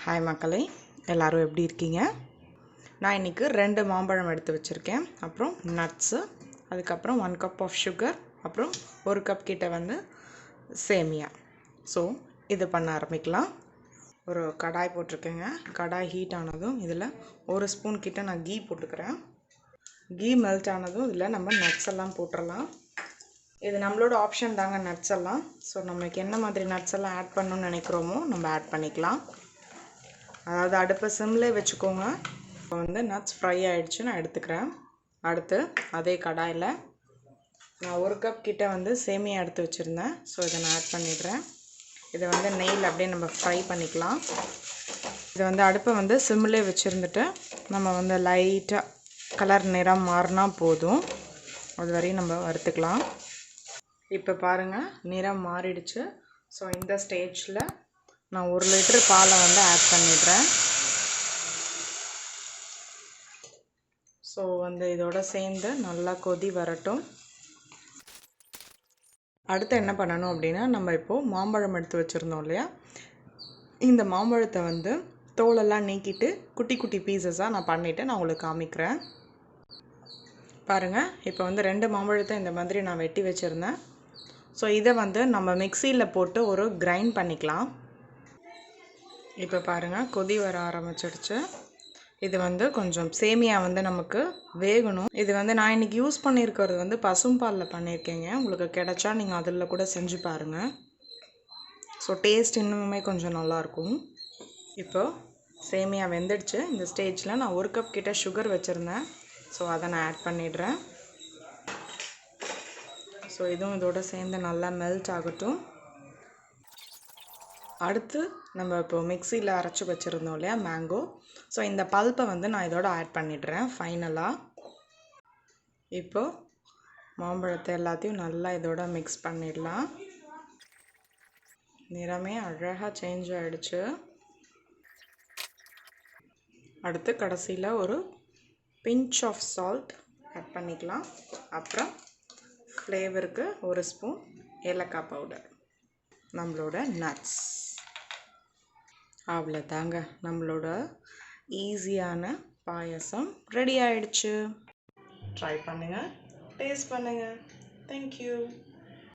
Hi மக்களே, எல்லோரும் எப்படி இருக்கீங்க? நான் இன்றைக்கி 2 மாம்பழம் எடுத்து வச்சுருக்கேன். அப்புறம் நட்ஸு, அதுக்கப்புறம் 1 கப் ஆஃப் சுகர், அப்புறம் 1 கப் கிட்ட வந்து சேமியா. ஸோ இது பண்ண ஆரம்பிக்கலாம். ஒரு கடாய் போட்டிருக்கேங்க. கடாய் ஹீட் ஆனதும் இதில் 1 ஸ்பூன் கிட்ட நான் கீ போட்டுக்கிறேன். கீ மெல்ட் ஆனதும் இதில் நம்ம நட்ஸ் எல்லாம் போட்டுடலாம். இது நம்மளோட ஆப்ஷன் தாங்க நட்ஸ் எல்லாம். ஸோ நம்மளுக்கு என்ன மாதிரி நட்ஸ் எல்லாம் ஆட் பண்ணணும்னு நினைக்கிறோமோ நம்ம ஆட் பண்ணிக்கலாம். அதாவது அடுப்பை சிம்லேயே வச்சுக்கோங்க. இப்போ வந்து நட்ஸ் ஃப்ரை ஆகிடுச்சு, நான் எடுத்துக்கிறேன். அடுத்து அதே கடாயில் நான் 1 கப் கிட்ட வந்து சேமியா எடுத்து வச்சுருந்தேன். ஸோ இதை நான் ஆட் பண்ணிடுறேன். இதை வந்து நெய்யில் அப்படியே நம்ம ஃப்ரை பண்ணிக்கலாம். இதை வந்து அடுப்பை வந்து சிம்லேயே வச்சுருந்துட்டு நம்ம வந்து லைட்டாக கலர் நிறம் மாறினா போதும், அது வரையும் நம்ம வறுத்துக்கலாம். இப்போ பாருங்கள், நிறம் மாறிடுச்சு. ஸோ இந்த ஸ்டேஜில் நான் 1 லிட்டர் பாலை வந்து ஆட் பண்ணிடுறேன். ஸோ வந்து இதோட சேர்ந்து நல்லா கொதி வரட்டும். அடுத்து என்ன பண்ணணும் அப்படின்னா, நம்ம இப்போது மாம்பழம் எடுத்து வச்சுருந்தோம் இல்லையா, இந்த மாம்பழத்தை வந்து தோலெல்லாம் நீக்கிட்டு குட்டி குட்டி பீசஸாக நான் பண்ணிவிட்டு நான் உங்களுக்கு காமிக்கிறேன். பாருங்கள், இப்போ வந்து 2 மாம்பழத்தை இந்த மாதிரி நான் வெட்டி வச்சுருந்தேன். ஸோ இதை வந்து நம்ம மிக்சியில் போட்டு ஒரு கிரைண்ட் பண்ணிக்கலாம். இப்போ பாருங்கள், கொதி வர ஆரம்பிச்சிடுச்சு. இது வந்து கொஞ்சம் சேமியா வந்து நமக்கு வேகணும். இது வந்து நான் இன்றைக்கி யூஸ் பண்ணியிருக்கிறது வந்து பசும்பாலில் பண்ணியிருக்கேங்க. உங்களுக்கு கிடைச்சா நீங்கள் அதில் கூட செஞ்சு பாருங்கள். ஸோ டேஸ்ட் இன்னுமே கொஞ்சம் நல்லாயிருக்கும். இப்போது சேமியா வெந்துடுச்சு. இந்த ஸ்டேஜில் நான் 1 கப் கிட்ட சுகர் வச்சுருந்தேன். ஸோ அதை நான் ஆட் பண்ணிடுறேன். ஸோ இதுவும் இதோடு சேர்ந்து நல்லா மெல்ட் ஆகட்டும். அடுத்து நம்ம இப்போ மிக்சியில் அரைச்சி வச்சுருந்தோம் இல்லையா மேங்கோ, ஸோ இந்த பல்ப்பை வந்து நான் இதோட ஆட் பண்ணிடுறேன் ஃபைனலாக. இப்போது மாம்பழத்தை எல்லாத்தையும் நல்லா இதோட மிக்ஸ் பண்ணிடலாம். நிறமே அழகாக சேஞ்ச் ஆகிடுச்சு. அடுத்து கடைசியில் ஒரு பிஞ்ச் ஆஃப் சால்ட் ஆட் பண்ணிக்கலாம். அப்புறம் ஃப்ளேவருக்கு 1 ஸ்பூன் ஏலக்காய் பவுடர். நம்மளோட நட்ஸ் அவ்வளோதாங்க, நம்மளோட ஈஸியான பாயசம் ரெடி ஆயிடுச்சு. ட்ரை பண்ணுங்கள், டேஸ்ட் பண்ணுங்கள். தேங்க்யூ.